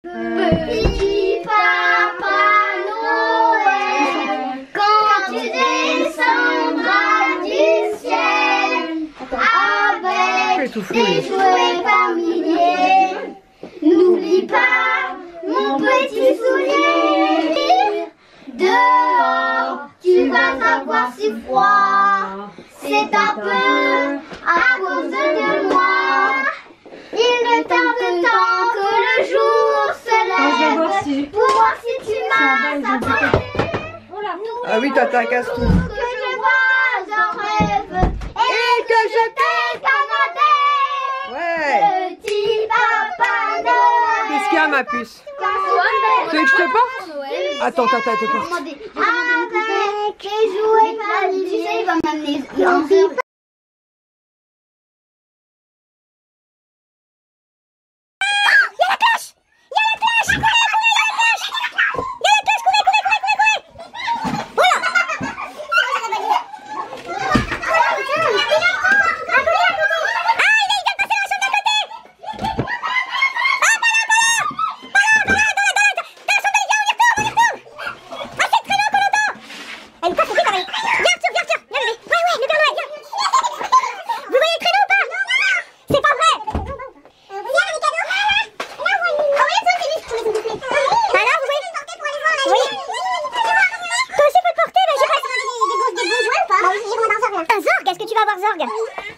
Petit Papa Noël, quand tu descendras du ciel avec des jouets par milliers, n'oublie pas mon petit soulier. Dehors, tu vas avoir si froid, c'est un peu à cause de moi. Il ne tarde tant que le jour se lève pour voir si tu m'as apporté. Ah oui, toi t'as un casse-tout. Que je vois en rêve et que je t'ai commandé. Ouais. Petit Papa Noël. Qu'est-ce qu'il y a, ma puce? Tu veux que je te porte? Attends, te porte. Avec les jouets par tu sais, il va m'amener.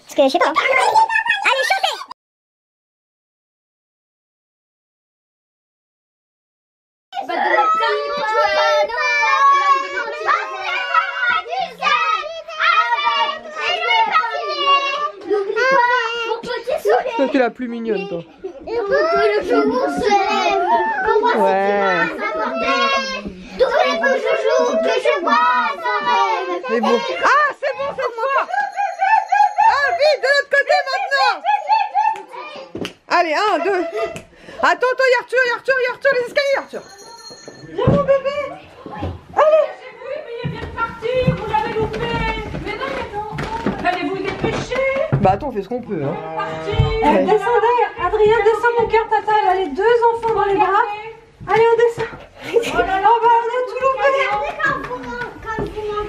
Parce que je sais pas. Allez, chantez! Toi, tu es la plus mignonne, toi. Et pour que le jour se lève, pour voir Ouais. si tu m'as apporté tous les beaux joujoux que je vois en rêve. C'est beau. Ah, c'est bon cette fois. Ah, vite, de l'autre côté maintenant. Allez, 1, 2. Attends, Arthur, les escaliers, Arthur. Viens, mon bébé. Allez. Mais il vient de partir, vous l'avez loupé. Mais non, attends, allez vous dépêcher. Bah attends, on fait ce qu'on peut, hein. Ouais. Descendez, Adrien, descends mon cœur, tata, elle a les 2 enfants dans les bras. Allez, on descend. Oh là là, on a tout loupé.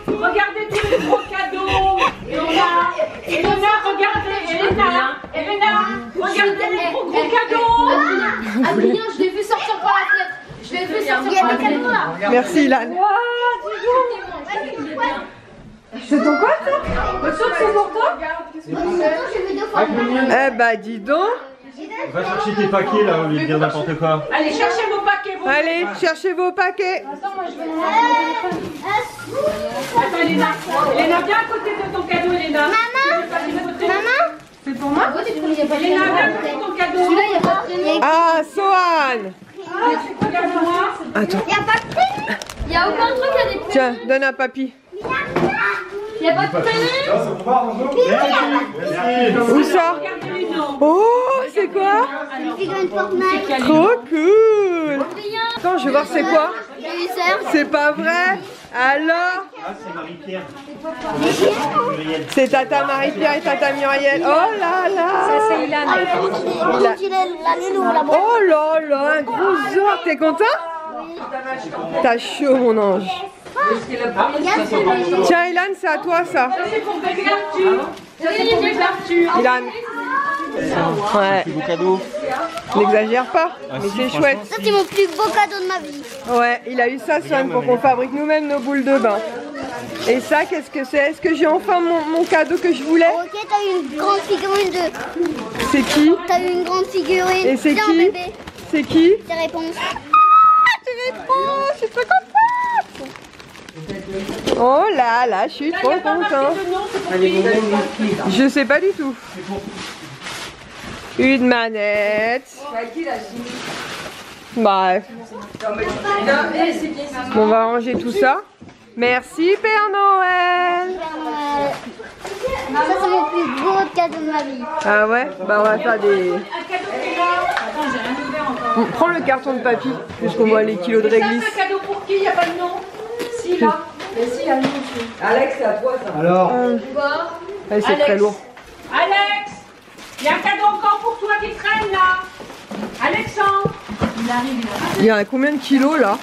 Regardez tous les gros cadeaux. Elena, regardez, Elena, regardez les gros cadeaux. Adrien, je l'ai fait sortir par la fenêtre. Je l'ai fait sortir par la fenêtre. Merci, Ilan. C'est ton quoi, ça? Le saut, c'est pour toi? Eh bah dis donc. Va chercher tes paquets là, au lieu de dire n'importe quoi. Allez, cherchez vos paquets. Allez, cherchez vos paquets. Attends, moi je vais mon Attends, Elena, viens à côté de ton cadeau, Elena. Maman, C'est pour moi? Elena, viens à côté de ton cadeau. Celui-là, il n'y a pas de prénom. Ah, Sohan. Regarde-moi. Attends. il n'y a pas de prénom. Il n'y a aucun truc à des prénoms. Tiens, donne à papy. Il n'y a pas de prénom. Où ça? Regardez les noms. Oh, c'est quoi? Figurine Fortnite. Trop cool. Attends, je vais voir c'est quoi. C'est pas vrai. Alors? Ah, c'est Marie-Pierre. C'est Tata Marie-Pierre et Tata Muriel. Oh là là. Ça, c'est Ilan. Oh là là, un gros zor. T'es content? T'as chaud, mon ange. Tiens, Ilan, c'est à toi ça. C'est pour bébé Arthur. Ça, c'est pour bébé Arthur. Ilan. Ouais, Plus beau cadeau. n'exagère pas, mais c'est si, chouette. Ça, c'est mon plus beau cadeau de ma vie. Ouais, il a eu ça, Swan, pour qu'on fabrique nous-mêmes nos boules de bain. Et ça, qu'est-ce que c'est? Est-ce que j'ai enfin mon cadeau que je voulais? Ok, t'as eu une grande figurine de... C'est qui? T'as eu une grande figurine. Et c'est Tiens, qui? bébé, C'est qui? tes réponses. Tu es trop, je suis trop contente. Oh là là, je suis trop contente. Je sais pas du tout. Une manette. Bref. Bon, on va ranger tout ça. Merci Père Noël. Ça, c'est mon plus beau cadeau de ma vie. Ah ouais? Bah on va faire des... Prends le carton de papy, puisqu'on voit les kilos de réglisse. C'est un cadeau pour qui? Il n'y a pas de nom. Si, là. Mais si, il y a le nom. Alex, c'est à toi ça. Alors, Ouais, c'est très lourd. Alex, il y a un cadeau encore pour toi qui traîne là. Alexandre. Il y a combien de kilos là?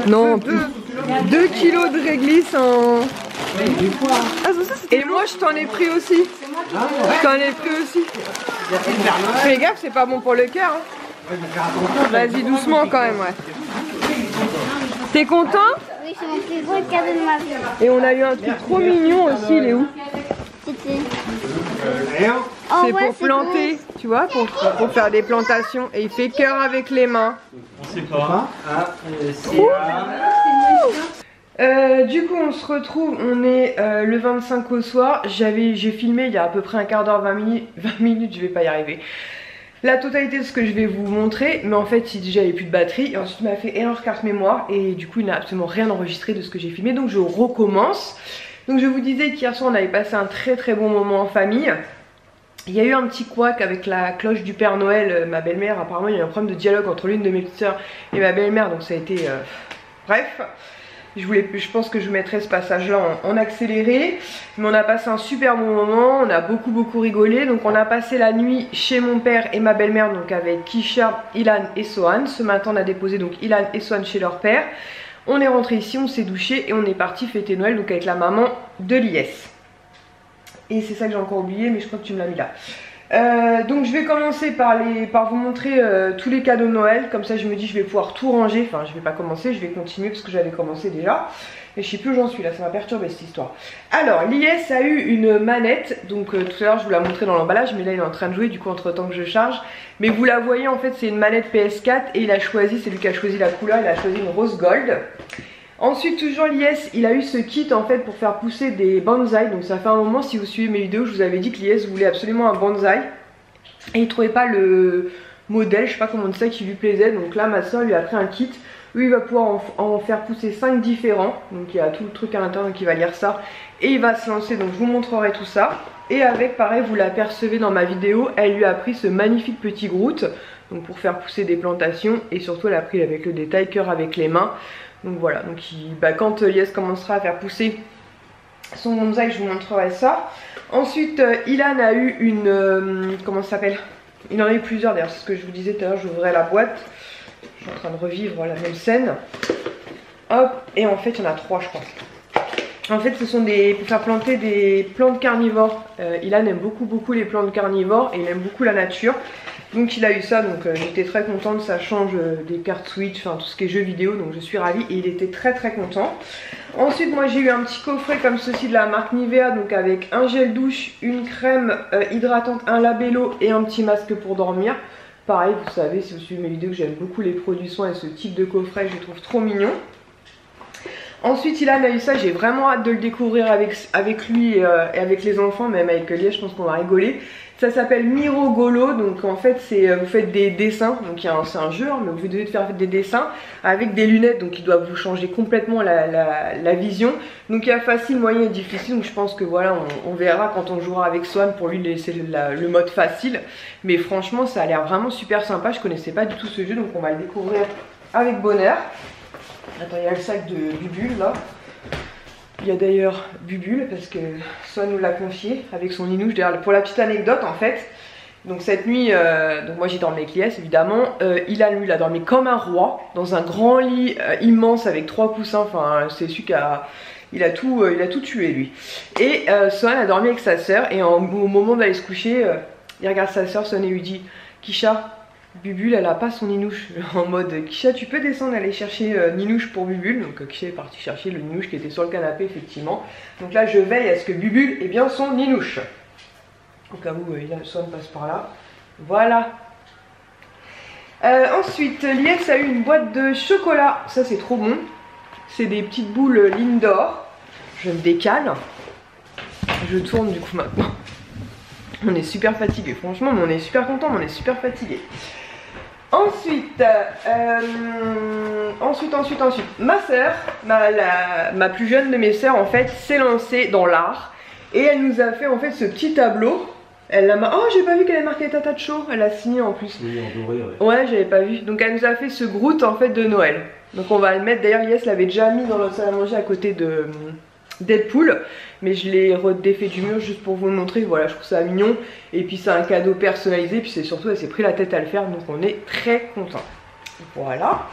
Non, 2 kilos de réglisse en... Et moi je t'en ai pris aussi. Je t'en ai pris aussi. Fais gaffe, c'est pas bon pour le cœur. Hein. Vas-y doucement quand même, ouais. T'es content? Oui, c'est mon plus beau cadeau de ma vie. Et on a eu un truc trop mignon aussi, il est où? C'était... C'est pour planter, tu vois, pour faire des plantations. Et il fait cœur avec les mains. On sait pas. Du coup on se retrouve, on est le 25 au soir. J'ai filmé il y a à peu près un quart d'heure, 20 minutes, je vais pas y arriver, la totalité de ce que je vais vous montrer. Mais en fait déjà il n'y avait plus de batterie. Et ensuite il m'a fait erreur carte mémoire. Et du coup il n'a absolument rien enregistré de ce que j'ai filmé. Donc je recommence. Donc je vous disais qu'hier soir on avait passé un très bon moment en famille. Il y a eu un petit couac avec la cloche du Père Noël. Ma belle-mère, apparemment il y a eu un problème de dialogue entre l'une de mes petites soeurs et ma belle-mère. Donc ça a été... Bref, je pense que je mettrai ce passage là en accéléré. Mais on a passé un super bon moment, on a beaucoup rigolé. Donc on a passé la nuit chez mon père et ma belle-mère, donc avec Kisha, Ilan et Sohan. Ce matin on a déposé donc Ilan et Sohan chez leur père. On est rentré ici, on s'est douché et on est parti fêter Noël donc avec la maman de Lies. Et c'est ça que j'ai encore oublié, mais je crois que tu me l'as mis là. Donc je vais commencer par vous montrer tous les cadeaux de Noël. Comme ça je me dis je vais pouvoir tout ranger. Enfin je vais pas commencer, je vais continuer parce que j'avais commencé déjà. Et je sais plus où j'en suis là, ça m'a perturbé cette histoire. Alors Lies a eu une manette. Donc tout à l'heure je vous la montrais dans l'emballage, mais là il est en train de jouer du coup entre temps que je charge. Mais vous la voyez en fait c'est une manette PS4. Et il a choisi, c'est lui qui a choisi la couleur, il a choisi une rose gold. Ensuite toujours Lies, il a eu ce kit en fait pour faire pousser des bonsaïs. Donc ça fait un moment, si vous suivez mes vidéos, je vous avais dit que Lies voulait absolument un bonsaï. Et il trouvait pas le modèle, je sais pas comment on dit ça, qui lui plaisait. Donc là ma soeur lui a pris un kit où il va pouvoir en faire pousser 5 différents. Donc il y a tout le truc à l'intérieur, donc il va lire ça. Et il va se lancer, donc je vous montrerai tout ça. Et avec pareil, vous l'apercevez dans ma vidéo, elle lui a pris ce magnifique petit Groot. Donc pour faire pousser des plantations. Et surtout elle a pris avec le détail cœur avec les mains. Donc voilà, donc quand Lies commencera à faire pousser son bonsaï, je vous montrerai ça. Ensuite, Ilan a eu une... comment ça s'appelle? Il en a eu plusieurs d'ailleurs, c'est ce que je vous disais tout à l'heure, j'ouvrais la boîte. Je suis en train de revivre la même scène. Hop, et en fait il y en a 3 je crois. En fait ce sont pour faire planter des plantes carnivores. Ilan aime beaucoup les plantes carnivores et il aime beaucoup la nature. Donc il a eu ça, donc j'étais très contente, ça change des cartes Switch, enfin tout ce qui est jeux vidéo, donc je suis ravie et il était très content. Ensuite moi j'ai eu un petit coffret comme ceci de la marque Nivea, donc avec un gel douche, une crème hydratante, un labello et un petit masque pour dormir. Pareil, vous savez si vous suivez mes vidéos que j'aime beaucoup les produits soins et ce type de coffret je le trouve trop mignon. Ensuite Ilan a eu ça, j'ai vraiment hâte de le découvrir avec lui et avec les enfants, même avec Lies, je pense qu'on va rigoler. Ça s'appelle Miro Golo, donc en fait vous faites des dessins, donc c'est un jeu, mais vous devez faire des dessins avec des lunettes, donc ils doivent vous changer complètement la vision. Donc il y a facile, moyen et difficile, donc je pense que voilà, on verra quand on jouera avec Swan pour lui laisser le mode facile. Mais franchement ça a l'air vraiment super sympa, je connaissais pas du tout ce jeu, donc on va le découvrir avec bonheur. Attends, il y a le sac de Bubule là. Il y a d'ailleurs Bubule parce que Swan nous l'a confié avec son ninouche. D'ailleurs, pour la petite anecdote en fait, donc cette nuit, donc moi j'ai dormi avec Lies évidemment. Ilan lui il a dormi comme un roi dans un grand lit immense avec 3 coussins. Enfin c'est celui qui a... Il a tout tué lui. Et Swan a dormi avec sa soeur et au moment d'aller se coucher, il regarde sa soeur, Swan et lui dit Kisha, Bubule elle a pas son ninouche. En mode Kisha tu peux descendre aller chercher ninouche pour Bubule. Donc Kisha est parti chercher le ninouche qui était sur le canapé effectivement. Donc là je veille à ce que Bubule ait bien son ninouche. Au cas où Swan passe par là. Voilà. Ensuite Lies a eu une boîte de chocolat. Ça c'est trop bon. C'est des petites boules Lindor. Je me décale. Je tourne du coup maintenant. On est super fatigué, franchement, mais on est super content, mais on est super fatigué. Ensuite, ma soeur, ma plus jeune de mes soeurs en fait, s'est lancée dans l'art. Et elle nous a fait en fait ce petit tableau. Elle l'a oh j'ai pas vu qu'elle avait marqué Tata Cho, elle a signé en plus. Oui, en doré, ouais j'avais pas vu. Donc elle nous a fait ce Groot en fait de Noël. Donc on va le mettre, d'ailleurs Lies l'avait déjà mis dans notre salle à manger à côté de Deadpool, mais je l'ai redéfait du mur juste pour vous le montrer. Voilà, je trouve ça mignon, et puis c'est un cadeau personnalisé, puis c'est surtout elle s'est pris la tête à le faire, donc on est très content. Voilà.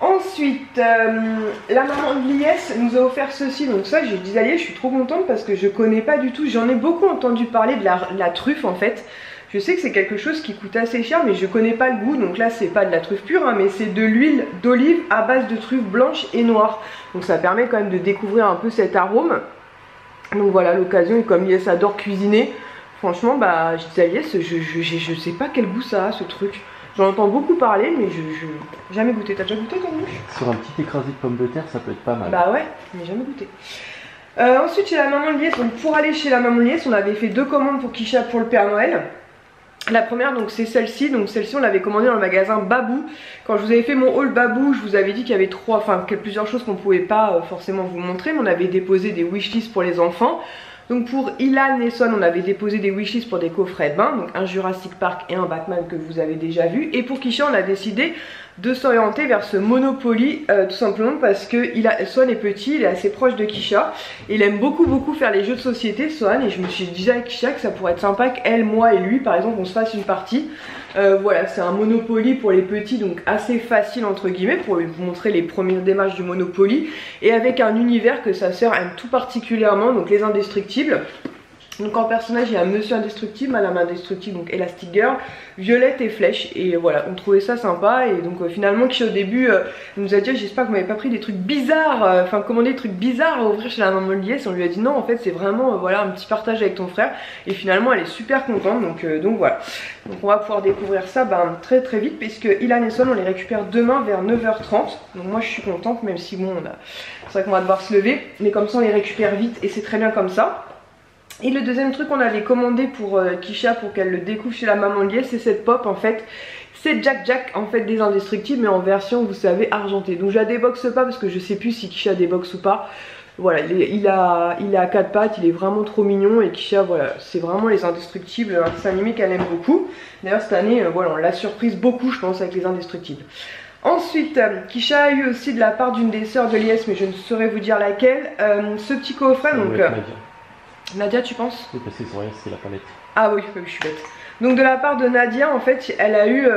Ensuite, la maman de Liès nous a offert ceci, donc ça j'ai dit allié, je suis trop contente parce que je connais pas du tout, j'en ai beaucoup entendu parler de la truffe en fait. Je sais que c'est quelque chose qui coûte assez cher, mais je connais pas le goût, donc là c'est pas de la truffe pure, hein, mais c'est de l'huile d'olive à base de truffes blanches et noires. Donc ça permet quand même de découvrir un peu cet arôme. Donc voilà l'occasion, et comme Liès adore cuisiner, franchement bah je dis à Liès, je sais pas quel goût ça a ce truc. J'en entends beaucoup parler, mais je jamais goûté. T'as déjà goûté toi, Mouche? Sur un petit écrasé de pommes de terre, ça peut être pas mal. Bah ouais, mais jamais goûté. Ensuite chez la maman de Liès, donc pour aller chez la maman de Liès, on avait fait 2 commandes pour Kisha pour le Père Noël. La première donc c'est celle-ci, donc celle-ci on l'avait commandée dans le magasin Babou. Quand je vous avais fait mon haul Babou, je vous avais dit qu'il y avait plusieurs choses qu'on pouvait pas forcément vous montrer, mais on avait déposé des wishlists pour les enfants. Donc pour Ilan et Son, on avait déposé des wishlists pour des coffrets de bain, donc un Jurassic Park et un Batman que vous avez déjà vu. Et pour Kisha, on a décidé de s'orienter vers ce Monopoly, tout simplement parce que Son est petit, il est assez proche de Kisha. Il aime beaucoup faire les jeux de société, Son, et je me suis dit à Kisha que ça pourrait être sympa qu'elle, moi et lui, par exemple, on se fasse une partie. Voilà, c'est un Monopoly pour les petits, donc assez facile entre guillemets, pour vous montrer les premières démarches du Monopoly, et avec un univers que sa sœur aime tout particulièrement, donc les indestructibles. Donc en personnage il y a Monsieur Indestructible, Madame Indestructible, donc Elastic Girl, Violette et Flèche, et voilà, on trouvait ça sympa. Et donc finalement Kisha au début nous a dit j'espère que vous m'avez pas pris des trucs bizarres, commandé des trucs bizarres à ouvrir chez la maman de Liès. On lui a dit non, en fait c'est vraiment voilà un petit partage avec ton frère, et finalement elle est super contente, donc voilà. Donc on va pouvoir découvrir ça très vite, puisque Ilan et Son on les récupère demain vers 9h30. Donc moi je suis contente, même si bon c'est vrai qu'on va devoir se lever, mais comme ça on les récupère vite et c'est très bien comme ça. Et le deuxième truc qu'on avait commandé pour Kisha pour qu'elle le découvre chez la maman de Liès, c'est cette pop en fait. C'est Jack en fait des Indestructibles, mais en version vous savez argentée. Donc je la déboxe pas parce que je sais plus si Kisha déboxe ou pas. Voilà, il a 4 pattes, il est vraiment trop mignon, et Kisha voilà, c'est vraiment les Indestructibles, un dessin animé qu'elle aime beaucoup. D'ailleurs cette année voilà, on l'a surprise beaucoup je pense avec les Indestructibles. Ensuite, Kisha a eu aussi de la part d'une des sœurs de Liès, mais je ne saurais vous dire laquelle, ce petit coffret. Donc Nadia, tu penses? Oui, parce que c'est la palette. Ah oui, je suis bête. Donc de la part de Nadia, en fait, elle a eu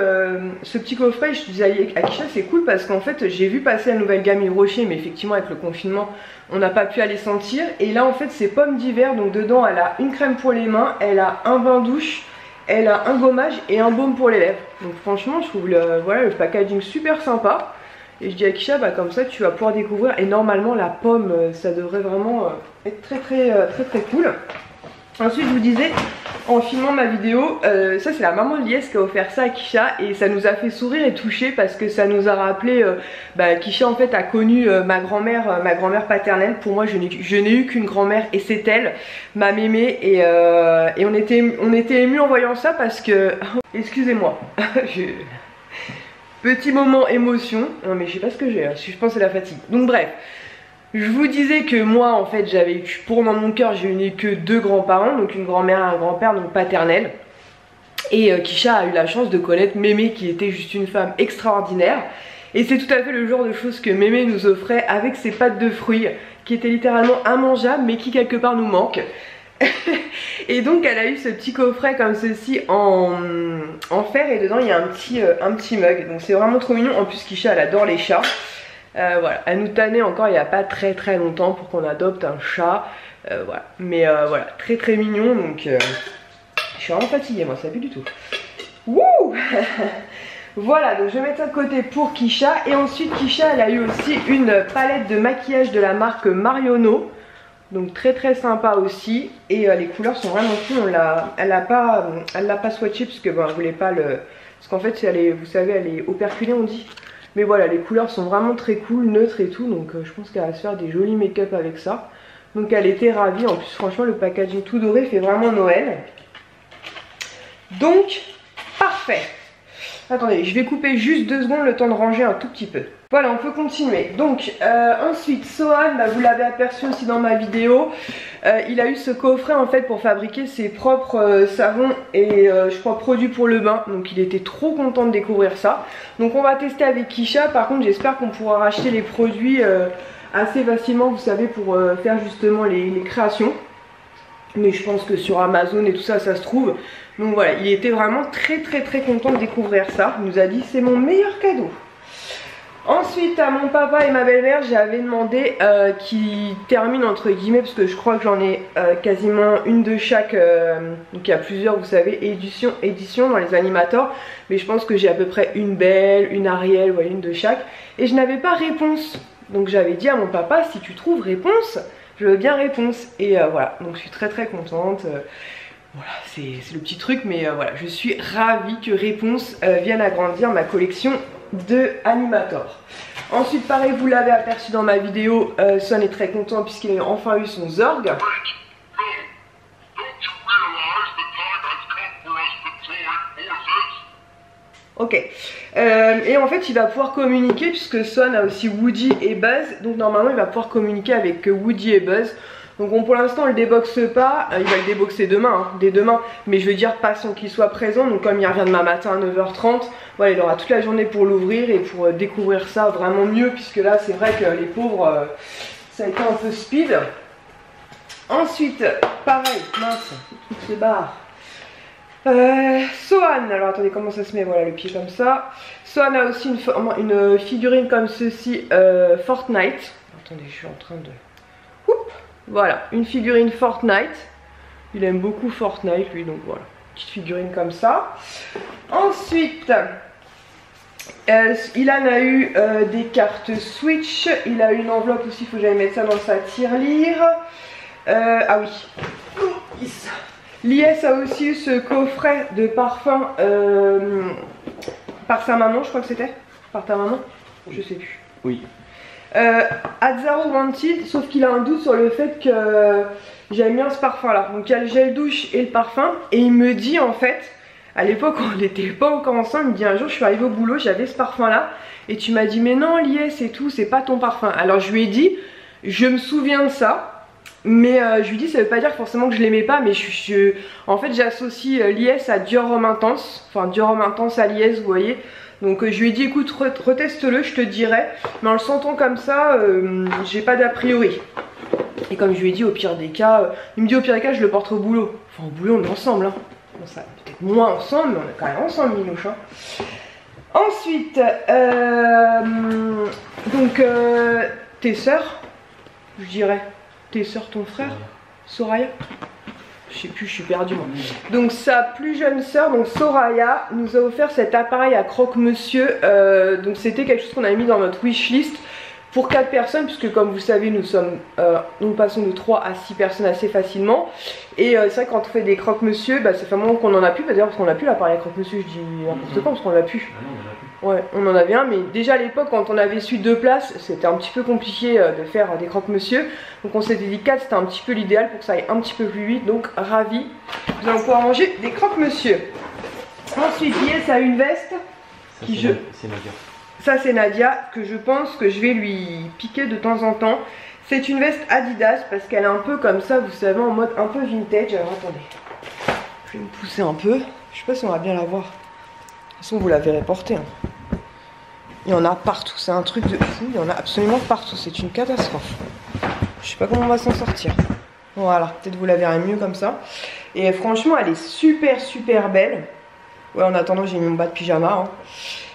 ce petit coffret. Je disais à Kisha, c'est cool parce qu'en fait, j'ai vu passer la nouvelle gamme Yves Rocher, mais effectivement, avec le confinement, on n'a pas pu aller sentir. Et là, en fait, c'est pommes d'hiver. Donc dedans, elle a une crème pour les mains, elle a un bain douche, elle a un gommage et un baume pour les lèvres. Donc franchement, je trouve le packaging super sympa. Et je dis à Kisha, bah comme ça tu vas pouvoir découvrir, et normalement la pomme ça devrait vraiment être très cool. Ensuite je vous disais, en filmant ma vidéo, ça c'est la maman de Liès qui a offert ça à Kisha, et ça nous a fait sourire et toucher parce que ça nous a rappelé, Kisha en fait a connu ma grand-mère paternelle. Pour moi je n'ai eu qu'une grand-mère, et c'est elle, ma mémé, et on était émus en voyant ça parce que, excusez-moi, petit moment émotion, non mais je sais pas ce que j'ai, je pense que c'est la fatigue. Donc bref, je vous disais que moi en fait j'avais eu, pour dans mon cœur j'ai eu que 2 grands-parents, donc une grand-mère et un grand-père, donc paternel. Et Kisha a eu la chance de connaître Mémé qui était juste une femme extraordinaire. Et c'est tout à fait le genre de choses que Mémé nous offrait avec ses pâtes de fruits, qui étaient littéralement immangeables mais qui quelque part nous manquent. Et donc elle a eu ce petit coffret comme ceci en fer, et dedans il y a un petit mug, donc c'est vraiment trop mignon. En plus Kisha elle adore les chats, voilà, elle nous tannait encore il n'y a pas très longtemps pour qu'on adopte un chat, voilà. Mais voilà, très mignon. Donc je suis vraiment fatiguée moi, ça pue du tout. Wouh. Voilà, donc je vais mettre ça de côté pour Kisha. Et ensuite Kisha elle a eu aussi une palette de maquillage de la marque Marionneau. Donc très sympa aussi, et les couleurs sont vraiment cool. Elle l'a pas swatché parce que elle voulait pas parce qu'en fait vous savez elle est operculée on dit. Mais voilà, les couleurs sont vraiment très cool, neutres et tout, donc je pense qu'elle va se faire des jolis make-up avec ça. Donc elle était ravie, en plus franchement le packaging tout doré fait vraiment Noël. Donc parfait. Attendez, je vais couper juste 2 secondes le temps de ranger un tout petit peu. Voilà, on peut continuer. Donc ensuite, Sohan, bah, vous l'avez aperçu aussi dans ma vidéo, il a eu ce coffret en fait pour fabriquer ses propres savons et je crois produits pour le bain. Donc il était trop content de découvrir ça. Donc on va tester avec Kisha. Par contre, j'espère qu'on pourra racheter les produits assez facilement, vous savez, pour faire justement les créations. Mais je pense que sur Amazon et tout ça, ça se trouve. Donc voilà, il était vraiment très content de découvrir ça. Il nous a dit c'est mon meilleur cadeau. Ensuite, à mon papa et ma belle-mère, j'avais demandé qu'ils terminent entre guillemets, parce que je crois que j'en ai quasiment une de chaque. Donc il y a plusieurs, vous savez, éditions dans les animateurs. Mais je pense que j'ai à peu près une Belle, une Ariel, ouais, une de chaque. Et je n'avais pas réponse. Donc j'avais dit à mon papa, si tu trouves réponse, je veux bien réponse. Et voilà, donc je suis très contente. Voilà, c'est le petit truc, mais voilà, je suis ravie que Réponse vienne agrandir ma collection de Animator. Ensuite, pareil, vous l'avez aperçu dans ma vidéo, Son est très content puisqu'il a enfin eu son Zorg. Ok, et en fait il va pouvoir communiquer puisque Son a aussi Woody et Buzz, donc normalement il va pouvoir communiquer avec Woody et Buzz. Donc bon, pour l'instant on le déboxe pas, il va le déboxer demain, dès demain, mais je veux dire pas sans qu'il soit présent. Donc comme il revient demain matin à 9h30, voilà, il aura toute la journée pour l'ouvrir et pour découvrir ça vraiment mieux, puisque là c'est vrai que les pauvres, ça a été un peu speed. Ensuite, pareil, mince, tout se barre. Sohan, alors attendez comment ça se met, voilà le pied comme ça. Sohan a aussi une figurine comme ceci, Fortnite. Attendez, je suis en train de... Oups. Voilà, une figurine Fortnite. Il aime beaucoup Fortnite lui, donc voilà, petite figurine comme ça. Ensuite, Ilan a eu des cartes Switch. Il a eu une enveloppe aussi, il faut que j'aille mettre ça dans sa tirelire. Ah oui, Lies a aussi eu ce coffret de parfum par sa maman, je crois que c'était. Par ta maman, je sais plus. Oui. Azzaro Wanted, sauf qu'il a un doute sur le fait que j'aime bien ce parfum là. Donc il y a le gel douche et le parfum. Et il me dit en fait, à l'époque on n'était pas encore ensemble, il me dit un jour je suis arrivée au boulot, j'avais ce parfum là. Et tu m'as dit mais non Lies c'est tout, c'est pas ton parfum. Alors je lui ai dit, je me souviens de ça. Mais je lui dis ça veut pas dire forcément que je l'aimais pas. Mais en fait j'associe Lies à Dior Homme Intense. Enfin Dior Homme Intense à Lies, vous voyez. Donc je lui ai dit écoute reteste-le, je te dirai. Mais en le sentant comme ça, j'ai pas d'a priori. Et comme je lui ai dit au pire des cas, il me dit au pire des cas je le porterai au boulot. Enfin au boulot on est ensemble hein. Bon, ça peut-être moins ensemble mais on est quand même ensemble Minouche hein. Ensuite donc tes sœurs, je dirais. Tes sœurs, ton frère, Soraya. Je sais plus, je suis perdue moi. Donc sa plus jeune sœur, donc Soraya, nous a offert cet appareil à croque-monsieur. Donc c'était quelque chose qu'on avait mis dans notre wishlist pour 4 personnes, puisque comme vous savez nous passons de 3 à 6 personnes assez facilement. Et c'est vrai que quand on fait des croque-monsieur, bah, ça fait un moment qu'on en a plus, d'ailleurs parce qu'on a plus l'appareil à croque-monsieur, je dis n'importe quoi parce qu'on l'a plus. Ouais, on en avait un, mais déjà à l'époque quand on avait su 2 places, c'était un petit peu compliqué de faire des croque-monsieur. Donc on s'était dit 4, c'était un petit peu l'idéal pour que ça aille un petit peu plus vite. Donc ravi, nous allons pouvoir manger des croque-monsieur. Ensuite, Lies a une veste Ça, qui c'est Nadia. Ça c'est Nadia, que je pense que je vais lui piquer de temps en temps. C'est une veste Adidas parce qu'elle est un peu comme ça, vous savez, en mode un peu vintage. Alors attendez, je vais me pousser un peu. Je sais pas si on va bien la voir. De toute façon vous la verrez porter hein. Il y en a partout, c'est un truc de fou, il y en a absolument partout, c'est une catastrophe. Je sais pas comment on va s'en sortir. Voilà, peut-être vous la verrez mieux comme ça. Et franchement elle est super belle. Ouais, en attendant j'ai mis mon bas de pyjama hein.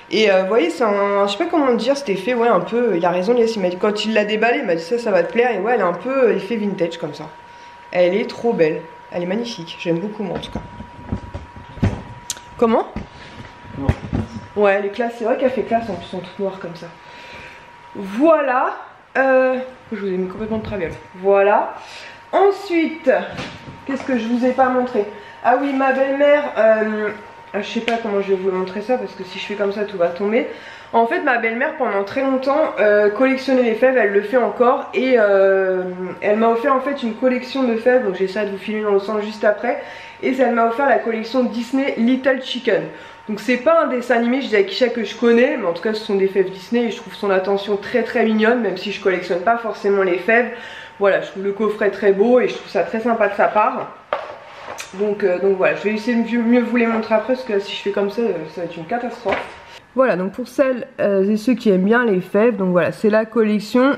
Et vous voyez c'est un, je sais pas comment dire cet effet, ouais un peu, il a raison Lies, il m'a dit quand il l'a déballé, il m'a dit ça va te plaire. Et ouais elle est un peu effet vintage comme ça. Elle est trop belle, elle est magnifique, j'aime beaucoup moi en tout cas. Comment? Non. Ouais elle est classe, c'est vrai qu'elle fait classe en plus en toute noire comme ça. Voilà, je vous ai mis complètement de travers. Voilà. Ensuite, qu'est-ce que je vous ai pas montré? Ah oui, ma belle-mère, je sais pas comment je vais vous montrer ça parce que si je fais comme ça tout va tomber. En fait ma belle-mère pendant très longtemps collectionnait les fèves, elle le fait encore et elle m'a offert en fait une collection de fèves, donc j'essaie de vous filmer dans le sens juste après. Et elle m'a offert la collection Disney Little Chicken. Donc c'est pas un dessin animé, je dis à Kisha que je connais, mais en tout cas ce sont des fèves Disney et je trouve son attention très très mignonne, même si je collectionne pas forcément les fèves. Voilà, je trouve le coffret très beau et je trouve ça très sympa de sa part. Donc voilà, je vais essayer de mieux vous les montrer après parce que si je fais comme ça, ça va être une catastrophe. Voilà, donc pour celles et ceux qui aiment bien les fèves, donc voilà, c'est la collection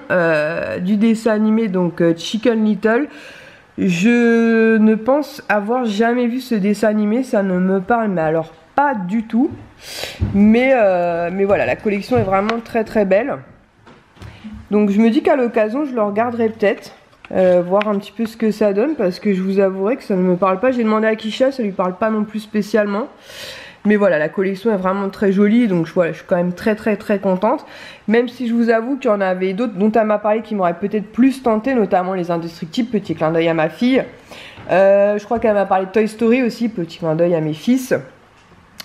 du dessin animé donc Chicken Little. Je ne pense avoir jamais vu ce dessin animé, ça ne me parle mais alors pas du tout. Mais voilà, la collection est vraiment très très belle. Donc je me dis qu'à l'occasion je le regarderai peut-être, voir un petit peu ce que ça donne parce que je vous avouerai que ça ne me parle pas. J'ai demandé à Kisha, ça lui parle pas non plus spécialement. Mais voilà, la collection est vraiment très jolie, donc voilà, je suis quand même très contente. Même si je vous avoue qu'il y en avait d'autres dont elle m'a parlé qui m'auraient peut-être plus tenté, notamment les Indestructibles, petit clin d'œil à ma fille. Je crois qu'elle m'a parlé de Toy Story aussi, petit clin d'œil à mes fils.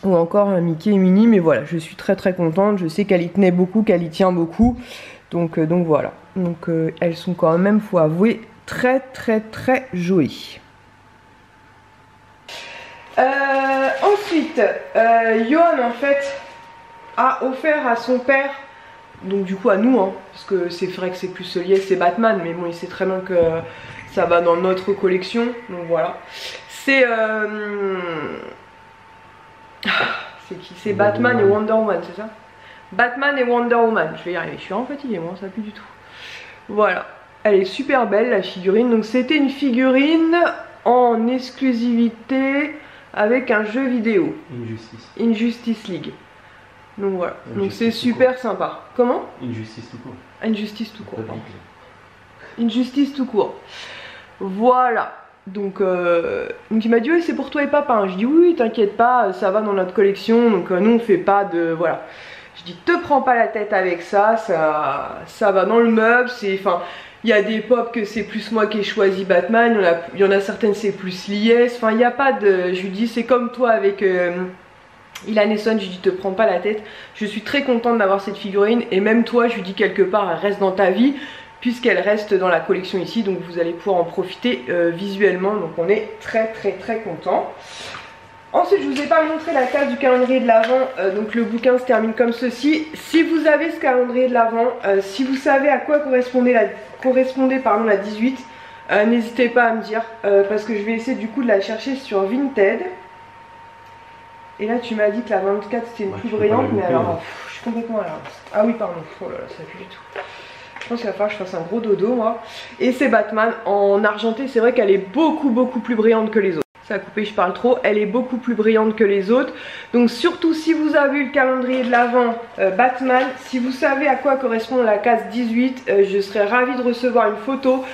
Ou encore Mickey et Minnie, mais voilà, je suis très contente. Je sais qu'elle y tenait beaucoup, qu'elle y tient beaucoup. Donc voilà, donc elles sont quand même, faut avouer, très jolies. Ensuite, Johan en fait a offert à son père, donc du coup à nous, hein, parce que c'est vrai que c'est plus lié, c'est Batman, mais bon il sait très bien que ça va dans notre collection, donc voilà. C'est qui? C'est Batman et Wonder Woman, c'est ça? Batman et Wonder Woman, je vais y arriver, je suis vraiment fatiguée moi, ça pue du tout. Voilà, elle est super belle la figurine, donc c'était une figurine en exclusivité avec un jeu vidéo. Injustice League. Donc voilà, donc c'est super sympa. Comment? Injustice tout court. Injustice tout court. Injustice tout court. Voilà. Donc il m'a dit oui c'est pour toi et papa. Je dis oui t'inquiète pas, ça va dans notre collection. Donc nous on fait pas de... Voilà. Je dis te prends pas la tête avec ça, ça va dans le meuble. Enfin, il y a des pop que c'est plus moi qui ai choisi Batman, il y en a certaines c'est plus Lies. Enfin il n'y a pas de... Je lui dis c'est comme toi avec Ilan Eson, je lui dis te prends pas la tête. Je suis très contente d'avoir cette figurine et même toi je lui dis quelque part elle reste dans ta vie puisqu'elle reste dans la collection ici, donc vous allez pouvoir en profiter visuellement, donc on est très content. Ensuite je vous ai pas montré la case du calendrier de l'Avent, donc le bouquin se termine comme ceci. Si vous avez ce calendrier de l'Avent, si vous savez à quoi correspondait la 18, n'hésitez pas à me dire, parce que je vais essayer du coup de la chercher sur Vinted. Et là tu m'as dit que la 24 c'était une plus brillante, mais alors je suis complètement à la... Ah oui pardon, oh là là ça pue du tout. Je pense qu'il va falloir que je fasse un gros dodo moi. Et c'est Batman en argenté, c'est vrai qu'elle est beaucoup plus brillante que les autres. Ça a coupé, je parle trop, elle est beaucoup plus brillante que les autres. Donc surtout si vous avez eu le calendrier de l'Avent Batman, si vous savez à quoi correspond la case 18, je serais ravie de recevoir une photo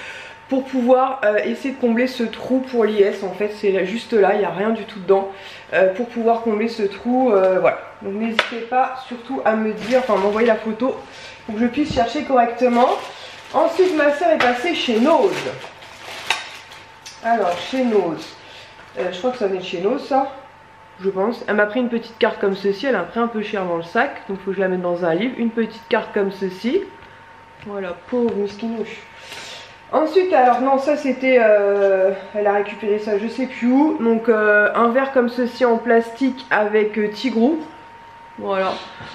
pour pouvoir essayer de combler ce trou pour l'IS. En fait c'est juste là, il n'y a rien du tout dedans, pour pouvoir combler ce trou, voilà. Donc n'hésitez pas surtout à me dire, enfin m'envoyer la photo pour que je puisse chercher correctement. Ensuite ma soeur est passée chez Nose. Alors chez Nose, je crois que ça venait de chez Nose ça, je pense. Elle m'a pris une petite carte comme ceci, elle a pris un peu cher dans le sac, donc il faut que je la mette dans un livre. Une petite carte comme ceci, voilà, pauvre miskinouche. Ensuite alors non ça c'était, elle a récupéré ça je sais plus où, donc un verre comme ceci en plastique avec Tigrou. Voilà,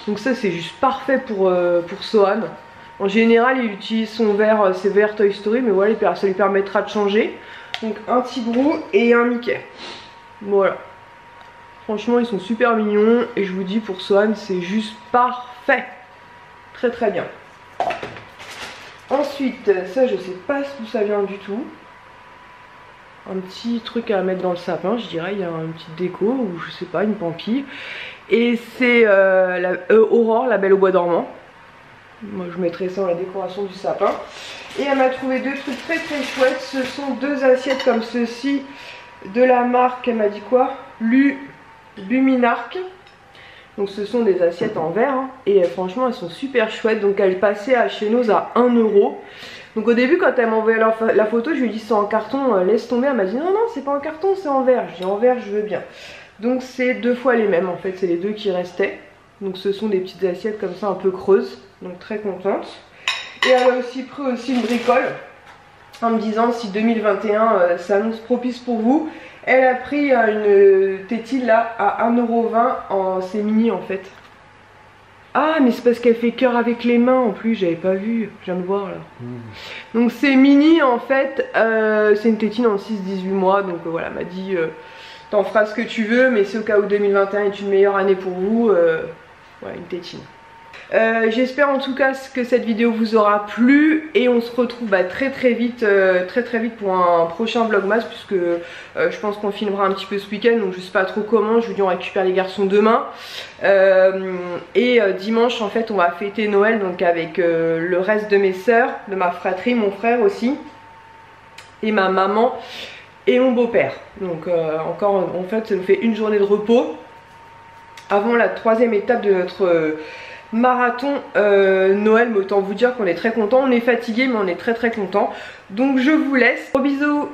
donc ça c'est juste parfait pour Sohan. En général il utilise son verre, ses verres Toy Story, mais voilà ça lui permettra de changer. Donc un Tigrou et un Mickey. Voilà, franchement ils sont super mignons et je vous dis pour Sohan c'est juste parfait. Très bien. Ensuite ça je sais pas d'où ça vient du tout. Un petit truc à mettre dans le sapin je dirais, il y a une petite déco ou je sais pas, une pampille. Et c'est Aurore, la Belle au bois dormant. Moi je mettrai ça dans la décoration du sapin. Et elle m'a trouvé deux trucs très chouettes. Ce sont deux assiettes comme ceci de la marque, elle m'a dit quoi, Luminarc. Donc ce sont des assiettes en verre hein. Et franchement elles sont super chouettes. Donc elles passaient à chez nous à 1 €. Donc au début quand elle m'a envoyé la photo je lui ai dit c'est en carton, laisse tomber. Elle m'a dit non c'est pas en carton, c'est en verre. Je dis en verre je veux bien. Donc c'est deux fois les mêmes en fait, c'est les deux qui restaient. Donc ce sont des petites assiettes comme ça un peu creuses, donc très contente. Et elle a aussi pris aussi une bricole en me disant si 2021 s'annonce propice pour vous. Elle a pris une tétine là à 1,20 €, c'est mini en fait. Ah mais c'est parce qu'elle fait cœur avec les mains en plus, j'avais pas vu, je viens de voir là. Donc c'est mini en fait, c'est une tétine en 6-18 mois, donc voilà, elle m'a dit t'en feras ce que tu veux, mais c'est au cas où 2021 est une meilleure année pour vous, voilà, une tétine. J'espère en tout cas que cette vidéo vous aura plu et on se retrouve très vite pour un prochain vlogmas, puisque je pense qu'on filmera un petit peu ce week-end, donc je sais pas trop comment. Je vous dis on récupère les garçons demain et dimanche en fait on va fêter Noël donc avec le reste de mes sœurs, de ma fratrie, mon frère aussi et ma maman et mon beau-père. Donc encore en fait ça nous fait une journée de repos avant la 3e étape de notre marathon Noël, mais autant vous dire qu'on est très content. On est fatigué mais on est très content. Donc je vous laisse. Gros bisous.